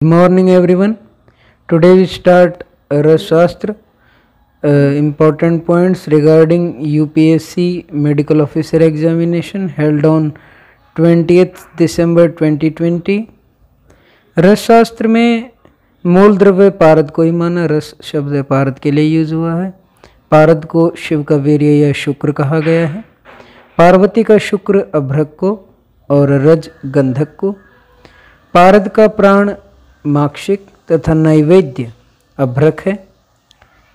Good morning everyone. Today we start Rasashastra. Important points regarding UPSC medical officer examination held on 20th December 2020. रसशास्त्र में मूल द्रव्य पारद को ही माना। रस शब्द पारद के लिए यूज हुआ है। पारद को शिव का वीर्य या शुक्र कहा गया है। पार्वती का शुक्र अभ्रक को और रज गंधक को। पारद का प्राण माक्षिक तथा नैवेद्य अभ्रक है।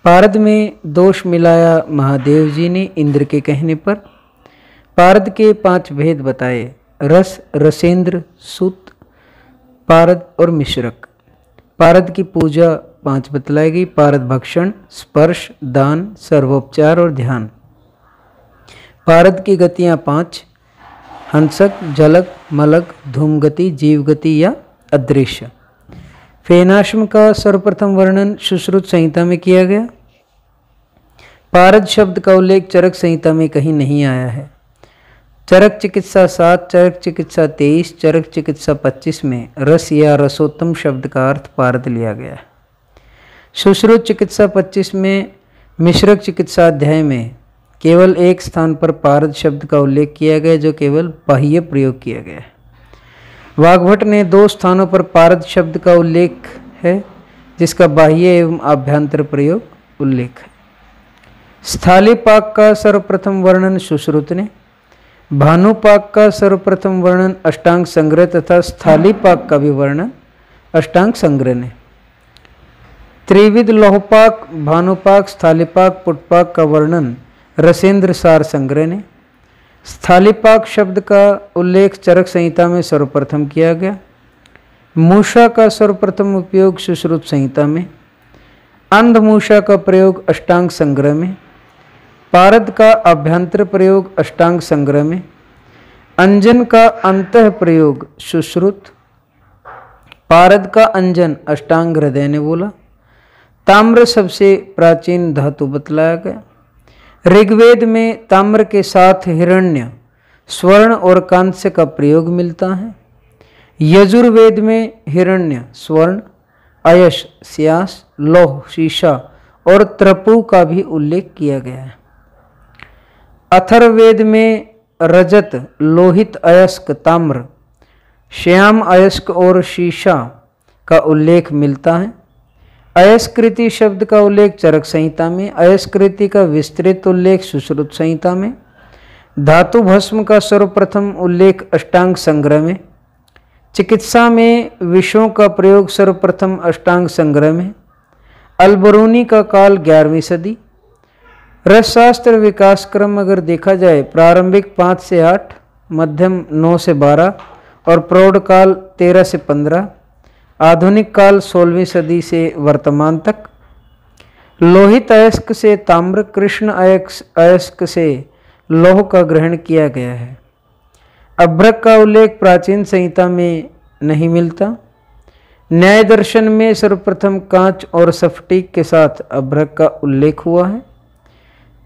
पारद में दोष मिलाया महादेव जी ने इंद्र के कहने पर। पारद के 5 भेद बताए: रस, रसेंद्र, सूत, पारद और मिश्रक। पारद की पूजा 5 बतलाई गई: पारद भक्षण, स्पर्श, दान, सर्वोपचार और ध्यान। पारद की गतियाँ 5: हंसक, झलक, मलक, धूमगति, जीवगति या अदृश्य। फेनाश्म का सर्वप्रथम वर्णन सुश्रुत संहिता में किया गया। पारद शब्द का उल्लेख चरक संहिता में कहीं नहीं आया है। चरक चिकित्सा 7, चरक चिकित्सा 23, चरक चिकित्सा 25 में रस या रसोत्तम शब्द का अर्थ पारद लिया गया है। सुश्रुत चिकित्सा 25 में मिश्रक चिकित्सा अध्याय में केवल एक स्थान पर पारद शब्द का उल्लेख किया गया, जो केवल बाह्य प्रयोग किया गया है। वाग्भट ने 2 स्थानों पर पारद शब्द का उल्लेख है, जिसका बाह्य एवं आभ्यंतर प्रयोग उल्लेख है। स्थालीपाक का सर्वप्रथम वर्णन सुश्रुत ने, भानुपाक का सर्वप्रथम वर्णन अष्टांग संग्रह तथा स्थालीपाक का भी वर्णन अष्टांग संग्रह ने। त्रिविध लोहपाक, भानुपाक, स्थालीपाक, पुटपाक का वर्णन रसेंद्र सार संग्रह ने। स्थालीपाक शब्द का उल्लेख चरक संहिता में सर्वप्रथम किया गया। मूषा का सर्वप्रथम उपयोग सुश्रुत संहिता में। अंधमूषा का प्रयोग अष्टांग संग्रह में। पारद का अभ्यंतर प्रयोग अष्टांग संग्रह में। अंजन का अंतः प्रयोग सुश्रुत। पारद का अंजन अष्टांग हृदय ने बोला। ताम्र सबसे प्राचीन धातु बतलाया गया। ऋग्वेद में ताम्र के साथ हिरण्य, स्वर्ण और कांस्य का प्रयोग मिलता है। यजुर्वेद में हिरण्य, स्वर्ण, अयश, स्यास, लौह, शीशा और त्रपु का भी उल्लेख किया गया है। अथर्ववेद में रजत, लोहित अयस्क, ताम्र, श्याम अयस्क और शीशा का उल्लेख मिलता है। अयस्कृति शब्द का उल्लेख चरक संहिता में। अयस्कृति का विस्तृत उल्लेख सुश्रुत संहिता में। धातु भस्म का सर्वप्रथम उल्लेख अष्टांग संग्रह में। चिकित्सा में विषों का प्रयोग सर्वप्रथम अष्टांग संग्रह में। अलबरूनी का काल 11वीं सदी। रसशास्त्र विकास क्रम अगर देखा जाए, प्रारंभिक 5 से 8, मध्यम 9 से 12 और प्रौढ़ काल 13 से 15, आधुनिक काल 16वीं सदी से वर्तमान तक। लोहित अयस्क से ताम्र, कृष्ण अयस्क से लौह का ग्रहण किया गया है। अभ्रक का उल्लेख प्राचीन संहिता में नहीं मिलता। न्याय दर्शन में सर्वप्रथम कांच और स्फटिक के साथ अभ्रक का उल्लेख हुआ है।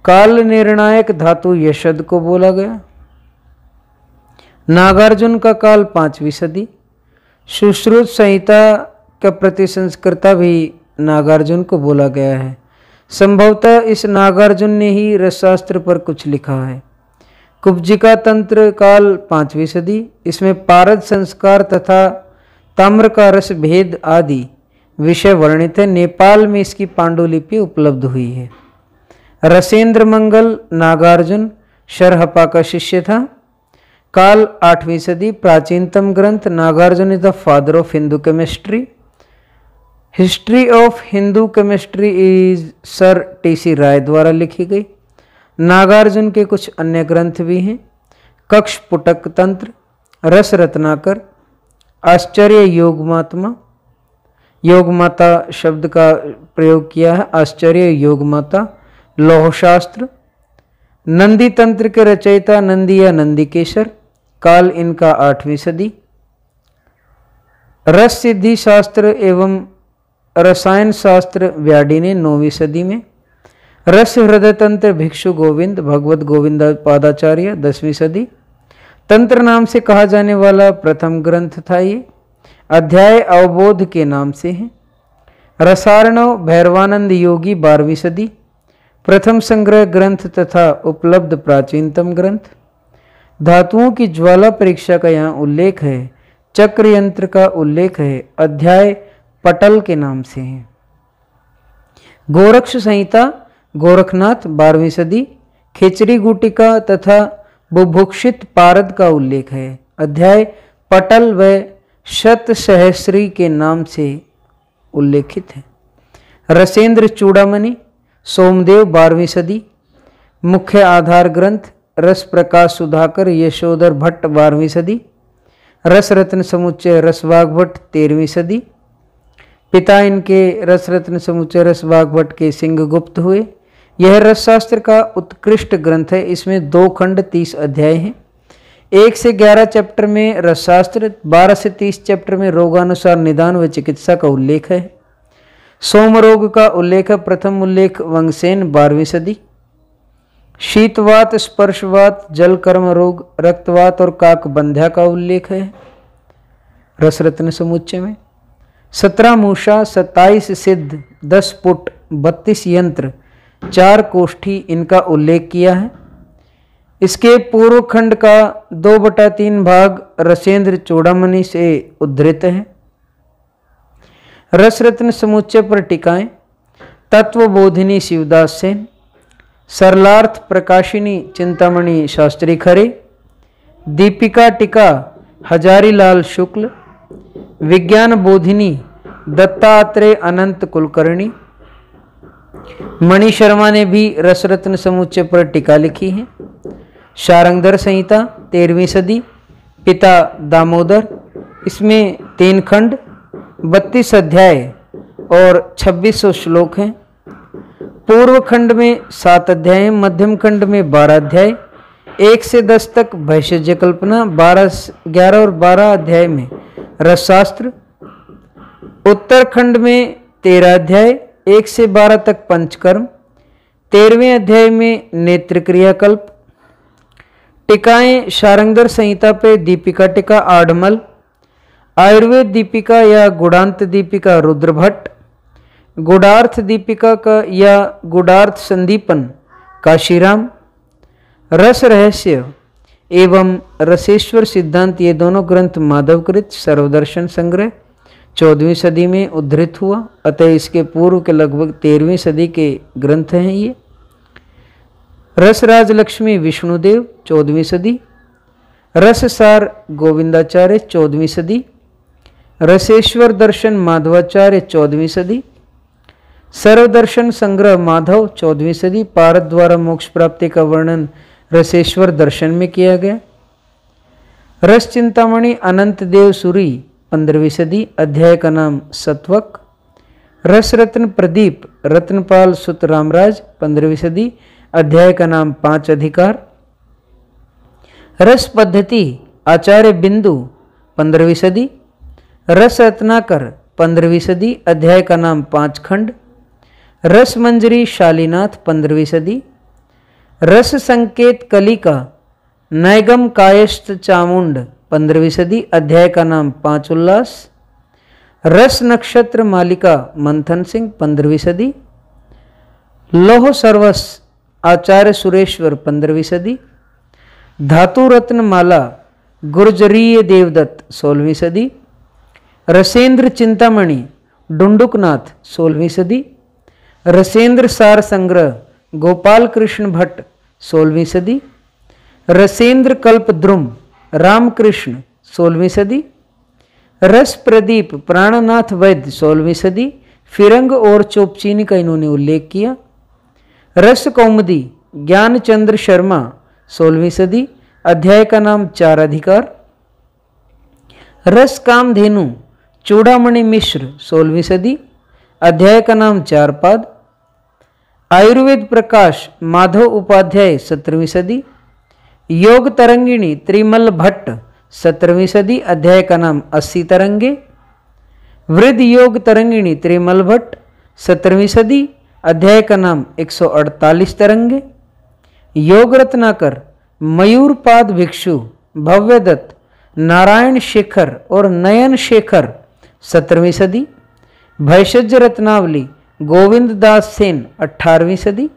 काल निर्णायक धातु यशद को बोला गया। नागार्जुन का काल 5वीं सदी। सुश्रुत संहिता का प्रतिसंस्कर्ता भी नागार्जुन को बोला गया है। संभवतः इस नागार्जुन ने ही रसशास्त्र पर कुछ लिखा है। कुब्जिका तंत्र काल 5वीं सदी। इसमें पारद संस्कार तथा ताम्र का रस भेद आदि विषय वर्णित है। नेपाल में इसकी पांडुलिपि उपलब्ध हुई है। रसेंद्र मंगल नागार्जुन शरहपा का शिष्य था। काल 8वीं सदी। प्राचीनतम ग्रंथ Nagarjuna is the father of Hindu chemistry. History of Hindu chemistry is sir T. C Ray लिखी गई। नागार्जुन के कुछ अन्य ग्रंथ भी हैं। कक्ष पुटक तंत्र, रस रत्नाकर, आश्चर्य योगमात्मा, योगमाता शब्द का प्रयोग किया है। आश्चर्य योगमाता, लौहशास्त्र। नंदी तंत्र के रचयिता नंदी या नंदीकेशर। काल इनका 8वीं सदी। रस सिद्धि शास्त्र एवं रसायन शास्त्र व्याडी ने 9वीं सदी में। रस हृदय तंत्र भिक्षु गोविंद, भगवत गोविंद पादाचार्य 10वीं सदी। तंत्र नाम से कहा जाने वाला प्रथम ग्रंथ था ये। अध्याय अवबोध के नाम से है। रसार्णव भैरवानंद योगी 12वीं सदी, प्रथम संग्रह ग्रंथ तथा उपलब्ध प्राचीनतम ग्रंथ। धातुओं की ज्वाला परीक्षा का यहाँ उल्लेख है। चक्र यंत्र का उल्लेख है। अध्याय पटल के नाम से है। गोरक्ष संहिता गोरखनाथ 12वीं सदी, खिचरी गुटिका तथा बुभुक्षित पारद का उल्लेख है। अध्याय पटल व शत सहस्री के नाम से उल्लेखित है। रसेंद्र चूड़ामणि सोमदेव 12वीं सदी, मुख्य आधार ग्रंथ। रस प्रकाश सुधाकर यशोधर भट्ट 12वीं सदी, रस रत्न समुच्चय रसवाग भट्ट 13वीं सदी। पिता इनके रस रत्न समुच्चय रसवाग भट्ट के सिंहगुप्त हुए। यह रसशास्त्र का उत्कृष्ट ग्रंथ है। इसमें 2 खंड 30 अध्याय हैं। 1 से 11 चैप्टर में रसशास्त्र, 12 से 30 चैप्टर में रोगानुसार निदान व चिकित्सा का उल्लेख है। सोम रोग का उल्लेख है। प्रथम उल्लेख वंगसेन 12वीं सदी। शीतवात, स्पर्शवात, जलकर्म रोग, रक्तवात और काकबंध्या का उल्लेख है रसरत्न समुच्चय में। 17 मूषा, 27 सिद्ध, 10 पुट, 32 यंत्र, 4 कोष्ठी इनका उल्लेख किया है। इसके पूर्व खंड का 2/3 भाग रसेंद्र चूड़ामणि से उद्धृत है। रसरत्न समुच्चय पर टीकाएं। तत्वबोधिनी शिवदास सेन, सरलार्थ प्रकाशिनी चिंतामणि शास्त्री खरे, दीपिका टीका हजारीलाल शुक्ल, विज्ञान बोधिनी दत्तात्रेय अनंत कुलकर्णी। मणि शर्मा ने भी रसरत्न समुच्चय पर टीका लिखी है। शारंगधर संहिता 13वीं सदी, पिता दामोदर। इसमें 3 खंड 32 अध्याय और 2600 श्लोक हैं। पूर्व खंड में 7 अध्याय, मध्यम खंड में 12 अध्याय, 1 से 10 तक भैषज्य कल्पना, 11 और 12 अध्याय में रसशास्त्र। उत्तर खंड में 13 अध्याय, 1 से 12 तक पंचकर्म, 13वें अध्याय में नेत्र क्रियाकल्प। टीकाएं शारंगधर संहिता पे दीपिका टीका आडमल, आयुर्वेद दीपिका या गुणांत दीपिका रुद्रभट्ट, गुडार्थ दीपिका का या गुडार्थ संदीपन काशीराम, रस रहस्य एवं रसेश्वर सिद्धांत ये दोनों ग्रंथ माधवकृत सर्वदर्शन संग्रह 14वीं सदी में उद्धृत हुआ। अतः इसके पूर्व के लगभग 13वीं सदी के ग्रंथ हैं ये। रसराज लक्ष्मी विष्णुदेव 14वीं सदी, रससार गोविंदाचार्य 14वीं सदी, रसेश्वर दर्शन माधवाचार्य 14वीं सदी, सर्वदर्शन संग्रह माधव 14वीं सदी। पारद द्वारा मोक्ष प्राप्ति का वर्णन रसेश्वर दर्शन में किया गया। रस चिंतामणि अनंत देव सूरी 15वीं सदी, अध्याय का नाम सत्वक। रस रत्न प्रदीप रत्नपाल सुत रामराज 15वीं सदी, अध्याय का नाम 5 अधिकार। रस पद्धति आचार्य बिंदु 15वीं सदी, रस रत्नाकर 15वीं सदी, अध्याय का नाम 5 खंड। रस मंजरी शालीनाथ 15वीं सदी, रस संकेत कलिका नैगम कायस्थ चामुंड 15वीं सदी, अध्याय का नाम 5 उल्लास। रस नक्षत्र मालिका मंथन सिंह 15वीं सदी, लोह सर्वस आचार्य सुरेश्वर 15वीं सदी, धातु रत्न माला गुर्जरीय देवदत्त 16वीं सदी, रसेंद्र चिंतामणि डुंडुकनाथ 16वीं सदी, रसेंद्र सार संग्रह गोपाल कृष्ण भट्ट 16वीं सदी, रसेंद्र कल्प द्रुम रामकृष्ण 16वीं सदी, रस प्रदीप प्राणनाथ वैद्य 16वीं सदी। फिरंग और चोपचीनी का इन्होंने उल्लेख किया। रस कौमुदी ज्ञानचंद्र शर्मा 16वीं सदी, अध्याय का नाम 4 अधिकार। रस कामधेनु चूड़ामणि मिश्र 16वीं सदी, अध्याय का नाम 4 पाद। आयुर्वेद प्रकाश माधव उपाध्याय 17वीं सदी, योग तरंगिणी त्रिमल भट्ट 17वीं सदी, अध्याय का नाम 80 तरंगे। वृद्ध योग तरंगिणी त्रिमल भट्ट 17वीं सदी, अध्याय का नाम 148 तरंगे। योग रत्नाकर मयूरपाद भिक्षु भव्यदत्त नारायण शेखर और नयन शेखर 17वीं सदी, भैषज रत्नावली गोविंद दास सेन 18वीं सदी,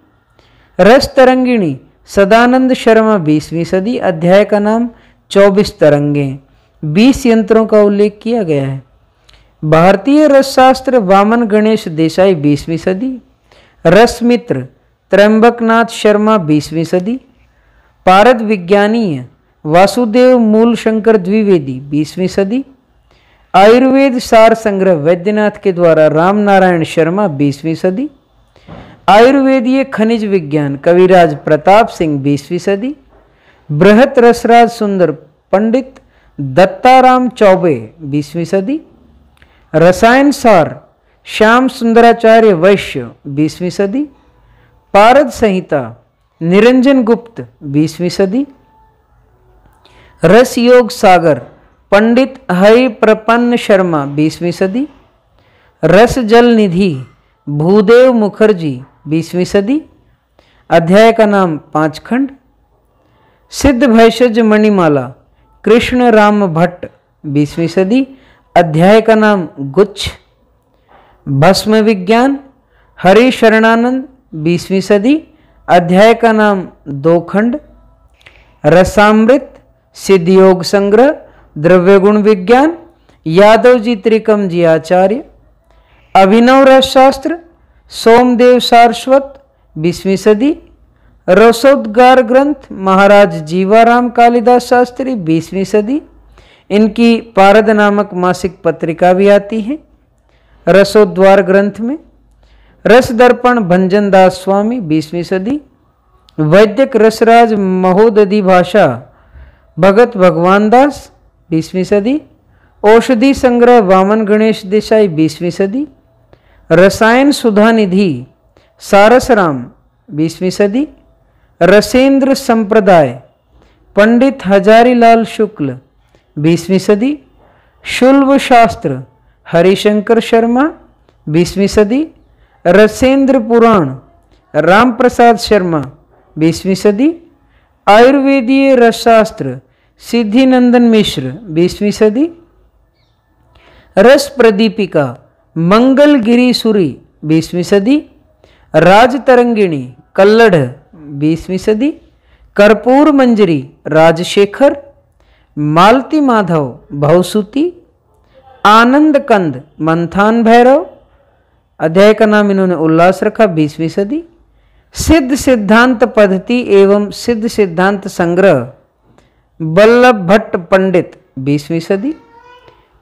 रस तरंगिणी सदानंद शर्मा 20वीं सदी। अध्याय का नाम 24 तरंगें, 20 यंत्रों का उल्लेख किया गया है। भारतीय रसशास्त्र वामन गणेश देसाई 20वीं सदी, रसमित्र त्र्यंबकनाथ शर्मा 20वीं सदी, पारद विज्ञानीय वासुदेव मूलशंकर द्विवेदी 20वीं सदी, आयुर्वेद सार संग्रह वैद्यनाथ के द्वारा राम नारायण शर्मा 20वीं सदी, आयुर्वेदीय खनिज विज्ञान कविराज प्रताप सिंह 20वीं सदी, बृहत रसराज सुंदर पंडित दत्ताराम चौबे 20वीं सदी, रसायन सार श्याम सुंदराचार्य वैश्य 20वीं सदी, पारद संहिता निरंजन गुप्त 20वीं सदी, रस योग सागर पंडित हरि प्रपन्न शर्मा 20वीं सदी, रस जल निधि भूदेव मुखर्जी 20वीं सदी। अध्याय का नाम 5 खंड। सिद्ध भैषज मणिमाला कृष्ण राम भट्ट 20वीं सदी। अध्याय का नाम गुच्छ। भस्म विज्ञान हरि शरणानंद 20वीं सदी। अध्याय का नाम 2 खंड। रसामृत सिद्ध योग संग्रह द्रव्य गुण विज्ञान यादव जी त्रिकम जी आचार्य। अभिनव रसशास्त्र सोमदेव सारस्वत 20वीं सदी। रसोद्गार ग्रंथ महाराज जीवाराम कालिदास शास्त्री 20वीं सदी। इनकी पारद नामक मासिक पत्रिका भी आती है। रसोद्वार ग्रंथ में रस दर्पण भंजन दास स्वामी 20वीं सदी। वैद्यक रसराज महोदधि भाषा भगत भगवान दास 20वीं सदी। औषधि संग्रह वामन गणेश देसाई 20वीं सदी। रसायन सुधा निधि सारसराम 20वीं सदी। रसेंद्र संप्रदाय पंडित हजारीलाल शुक्ल 20वीं सदी। शुल्ब शास्त्र हरिशंकर शर्मा 20वीं सदी। रसेंद्र पुराण राम प्रसाद शर्मा 20वीं सदी। आयुर्वेदीय रसशास्त्र सिद्धिनंदन मिश्र 20वीं सदी। रस प्रदीपिका मंगलगिरी सूरी 20वीं सदी। राजतरंगिणी कल्लढ़ 20वीं सदी। कर्पूर मंजरी राजशेखर। मालती माधव भवसूती। आनंद कंद मंथान भैरव। अध्याय का नाम इन्होंने उल्लास रखा 20वीं सदी। सिद्ध सिद्धांत पद्धति एवं सिद्ध सिद्धांत संग्रह बल्लभ भट्ट पंडित 20वीं सदी।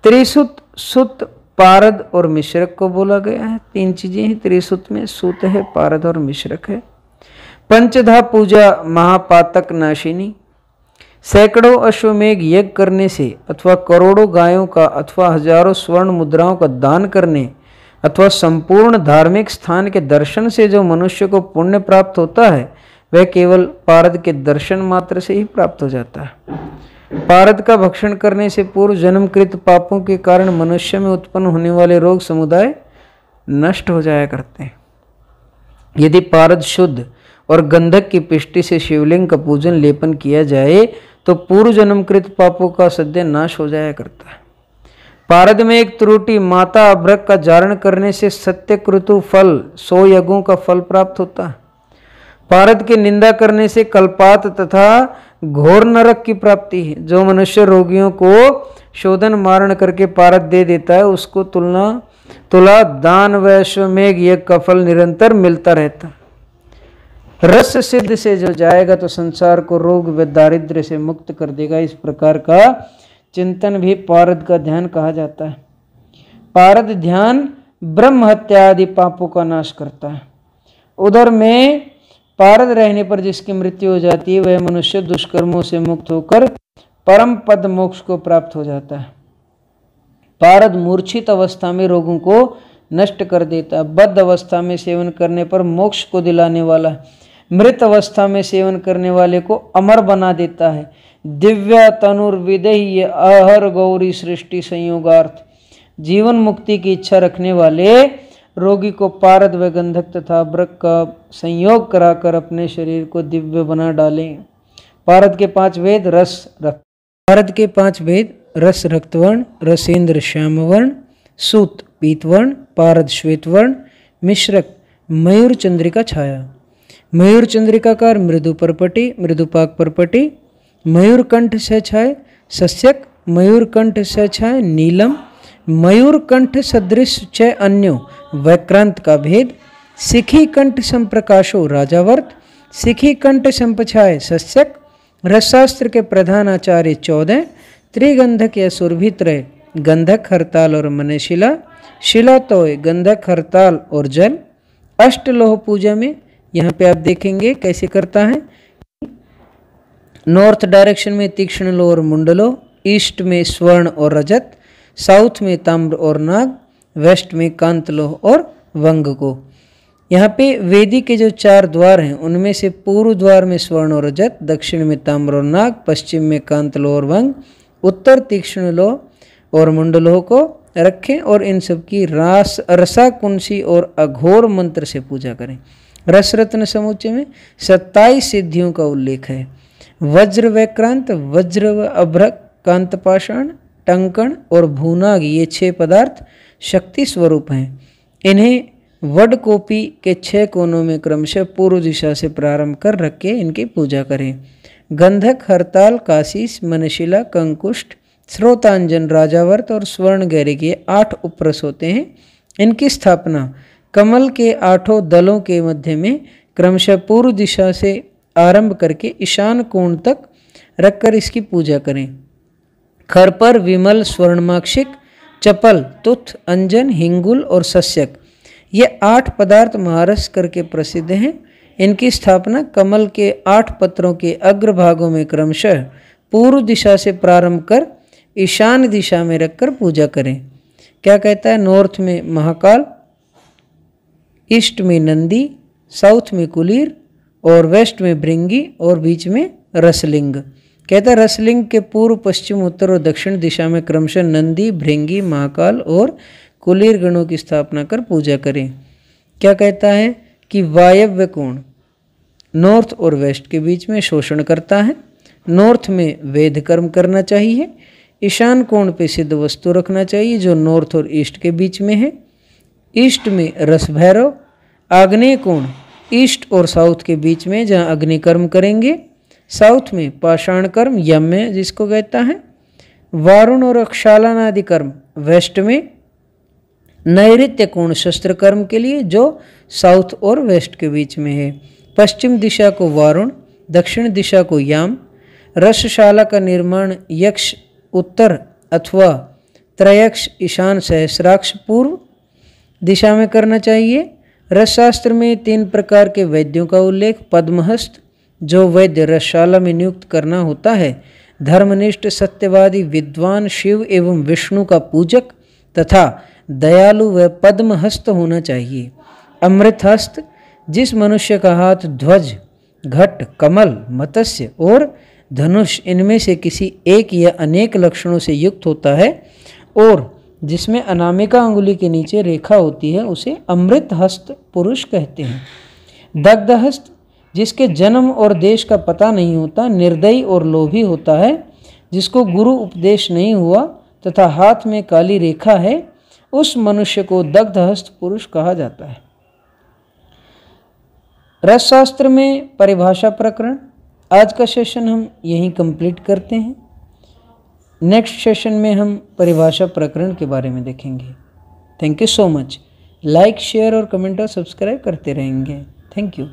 त्रिसुत सुत पारद और मिश्रक को बोला गया है। 3 चीजें हैं त्रिसुत में, सूत है, पारद और मिश्रक है। पंचधा पूजा महापातक नाशिनी। सैकड़ों अश्वमेघ यज्ञ करने से अथवा करोड़ों गायों का अथवा हजारों स्वर्ण मुद्राओं का दान करने अथवा संपूर्ण धार्मिक स्थान के दर्शन से जो मनुष्य को पुण्य प्राप्त होता है वह केवल पारद के दर्शन मात्र से ही प्राप्त हो जाता है। पारद का भक्षण करने से पूर्व जन्मकृत पापों के कारण मनुष्य में उत्पन्न होने वाले रोग समुदाय नष्ट हो जाया करते हैं। यदि पारद शुद्ध और गंधक की पिष्टि से शिवलिंग का पूजन लेपन किया जाए तो पूर्व जन्मकृत पापों का सद्य नाश हो जाया करता है। पारद में एक त्रुटि माता अभ्रक का जारण करने से सत्यक्रतु फल 100 यज्ञों का फल प्राप्त होता है। पारद की निंदा करने से कल्पात तथा घोर नरक की प्राप्ति है। जो मनुष्य रोगियों को शोधन मारण करके पारद दे देता है उसको तुला दान वैश्वमेघ यज्ञ का फल निरंतर मिलता रहता है। रस सिद्ध से जो जाएगा तो संसार को रोग व दारिद्र्य से मुक्त कर देगा। इस प्रकार का चिंतन भी पारद का ध्यान कहा जाता है। पारद ध्यान ब्रह्म हत्या आदि पापों का नाश करता है। उधर में पारद रहने पर जिसकी मृत्यु हो जाती है वह मनुष्य दुष्कर्मों से मुक्त होकर परम पद मोक्ष को प्राप्त हो जाता है। पारद मूर्छित अवस्था में रोगों को नष्ट कर देता है। बद्ध अवस्था में सेवन करने पर मोक्ष को दिलाने वाला है। मृत अवस्था में सेवन करने वाले को अमर बना देता है। दिव्य तनुर्विदेह्य अहर गौरी सृष्टि संयोगार्थ। जीवन मुक्ति की इच्छा रखने वाले रोगी को पारद व गंधक तथा अभ्रक का संयोग कराकर अपने शरीर को दिव्य बना डालें। पारद के 5 वेद रस रक्त पारद के 5 भेद: रस रक्तवर्ण, रसेंद्र श्यामवर्ण, सूत पीतवर्ण, पारद श्वेतवर्ण, मिश्रक मयूर चंद्रिका छाया। मयूर चंद्रिकाकार मृदु परपटी, मृदुपाक परपटी, मयूरकंठ सहछाय सस्यक, मयूरकंठ सहछाय नीलम, मयूरकंठ सदृश छह अन्यो वैक्रांत का भेद, शिखी कंठ संप्रकाशो राजावर्त, शिखी कंठ संपछाय सस्यक। रसशास्त्र के प्रधान आचार्य 14, त्रिगंधक या सुरभित्रय, गंधक हरताल और मनशिला, शिलातोय गंधक हरताल और जल। अष्टलोह पूजा में यहाँ पे आप देखेंगे कैसे करता है। नॉर्थ डायरेक्शन में तीक्ष्ण लोह और मुंडलो, ईस्ट में स्वर्ण और रजत, साउथ में ताम्र और नाग, वेस्ट में कांत लोह और वंग को। यहाँ पे वेदी के जो 4 द्वार हैं उनमें से पूर्व द्वार में स्वर्ण और रजत, दक्षिण में ताम्र और नाग, पश्चिम में कांत लोह और वंग, उत्तर तीक्ष्ण लोह और मुंडलोह को रखें और इन सब की रसा कुंसी और अघोर मंत्र से पूजा करें। रसरत्न समुच्चय में 27 सिद्धियों का उल्लेख है। वज्र वैक्रांत, वज्र व अभ्रक, कांतपाषाण, टंकण और भूनाग ये 6 पदार्थ शक्ति स्वरूप हैं। इन्हें वडकोपी के 6 कोनों में क्रमशः पूर्व दिशा से प्रारंभ कर रख के इनकी पूजा करें। गंधक, हरताल, काशीस, मनशिला, कंकुष्ठ, स्रोतांजन, राजावर्त और स्वर्ण गैरी के 8 उपरस होते हैं। इनकी स्थापना कमल के 8 दलों के मध्य में क्रमशः पूर्व दिशा से आरंभ करके ईशान कोण तक रखकर इसकी पूजा करें। खर पर विमल, स्वर्णमाक्षिक, चपल, तुथ, अंजन, हिंगुल और सस्यक ये 8 पदार्थ महारस करके प्रसिद्ध हैं। इनकी स्थापना कमल के 8 पत्रों के अग्रभागों में क्रमशः पूर्व दिशा से प्रारंभ कर ईशान दिशा में रखकर पूजा करें। क्या कहता है? नॉर्थ में महाकाल, ईस्ट में नंदी, साउथ में कुलीर और वेस्ट में भृंगी और बीच में रसलिंग। कहता है रसलिंग के पूर्व, पश्चिम, उत्तर और दक्षिण दिशा में क्रमशः नंदी, भृंगी, महाकाल और कुलीर गणों की स्थापना कर पूजा करें। क्या कहता है कि वायव्य कोण नॉर्थ और वेस्ट के बीच में शोषण करता है। नॉर्थ में वेद कर्म करना चाहिए। ईशान कोण पे सिद्ध वस्तु रखना चाहिए जो नॉर्थ और ईस्ट के बीच में है। ईस्ट में रस भैरव। आग्नेय कोण ईस्ट और साउथ के बीच में जहाँ अग्निकर्म करेंगे। साउथ में पाषाण कर्म यम्य जिसको कहता है। वारुण और अक्षालन आदि कर्म वेस्ट में। नैऋत्य कोण शस्त्र कर्म के लिए जो साउथ और वेस्ट के बीच में है। पश्चिम दिशा को वारुण, दक्षिण दिशा को याम। रसशाला का निर्माण यक्ष उत्तर अथवा त्रयक्ष ईशान सहस्राक्ष पूर्व दिशा में करना चाहिए। रसशास्त्र में 3 प्रकार के वैद्यों का उल्लेख। पद्महस्त जो वैद्य रसशाला में नियुक्त करना होता है, धर्मनिष्ठ सत्यवादी विद्वान शिव एवं विष्णु का पूजक तथा दयालु व पद्महस्त होना चाहिए। अमृतहस्त जिस मनुष्य का हाथ ध्वज, घट, कमल, मत्स्य और धनुष इनमें से किसी एक या अनेक लक्षणों से युक्त होता है और जिसमें अनामिका अंगुली के नीचे रेखा होती है उसे अमृतहस्त पुरुष कहते हैं। दग्धहस्त जिसके जन्म और देश का पता नहीं होता, निर्दयी और लोभी होता है, जिसको गुरु उपदेश नहीं हुआ तथा हाथ में काली रेखा है, उस मनुष्य को दग्धहस्त पुरुष कहा जाता है। रसशास्त्र में परिभाषा प्रकरण आज का सेशन हम यहीं कंप्लीट करते हैं। नेक्स्ट सेशन में हम परिभाषा प्रकरण के बारे में देखेंगे। Thank you so much. Like, share और कमेंट और सब्सक्राइब करते रहेंगे। Thank you.